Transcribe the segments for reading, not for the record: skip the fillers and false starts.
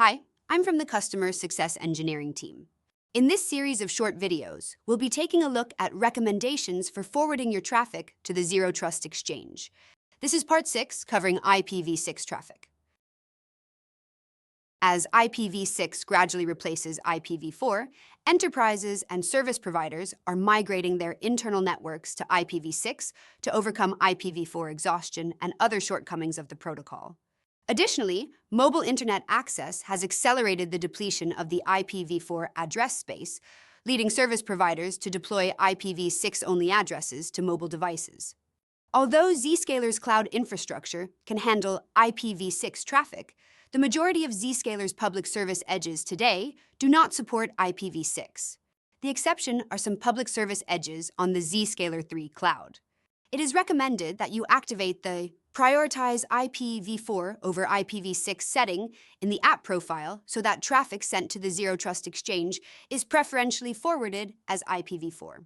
Hi, I'm from the Customer Success Engineering team. In this series of short videos, we'll be taking a look at recommendations for forwarding your traffic to the Zero Trust Exchange. This is part 6, covering IPv6 traffic. As IPv6 gradually replaces IPv4, enterprises and service providers are migrating their internal networks to IPv6 to overcome IPv4 exhaustion and other shortcomings of the protocol. Additionally, mobile internet access has accelerated the depletion of the IPv4 address space, leading service providers to deploy IPv6-only addresses to mobile devices. Although Zscaler's cloud infrastructure can handle IPv6 traffic, the majority of Zscaler's public service edges today do not support IPv6. The exception are some public service edges on the Zscaler 3 cloud. It is recommended that you activate the Prioritize IPv4 over IPv6 setting in the app profile so that traffic sent to the Zero Trust Exchange is preferentially forwarded as IPv4.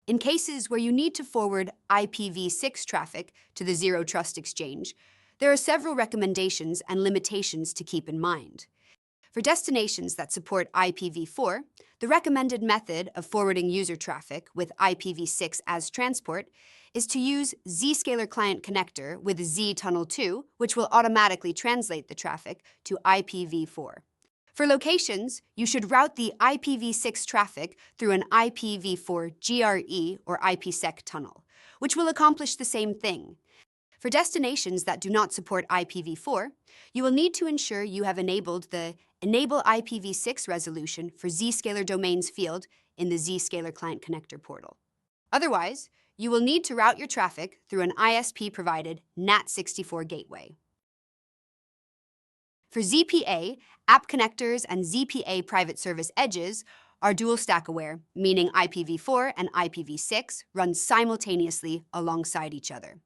In cases where you need to forward IPv6 traffic to the Zero Trust Exchange, there are several recommendations and limitations to keep in mind. For destinations that support IPv4, the recommended method of forwarding user traffic with IPv6 as transport is to use Zscaler Client Connector with zTunnel 2, which will automatically translate the traffic to IPv4. For locations, you should route the IPv6 traffic through an IPv4 GRE or IPsec tunnel, which will accomplish the same thing. For destinations that do not support IPv4, you will need to ensure you have enabled the Enable IPv6 resolution for Zscaler domains field in the Zscaler Client Connector portal. Otherwise, you will need to route your traffic through an ISP-provided NAT64 gateway. For ZPA, app connectors and ZPA private service edges are dual stack aware, meaning IPv4 and IPv6 run simultaneously alongside each other.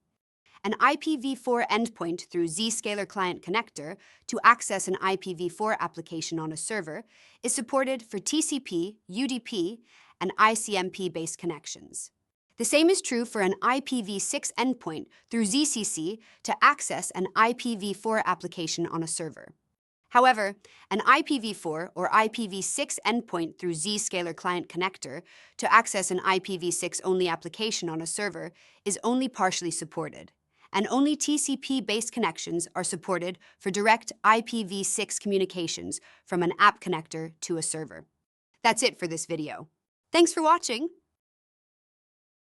An IPv4 endpoint through Zscaler Client Connector to access an IPv4 application on a server is supported for TCP, UDP, and ICMP-based connections. The same is true for an IPv6 endpoint through ZCC to access an IPv4 application on a server. However, an IPv4 or IPv6 endpoint through Zscaler Client Connector to access an IPv6-only application on a server is only partially supported, and only TCP-based connections are supported for direct IPv6 communications from an app connector to a server. That's it for this video. Thanks for watching.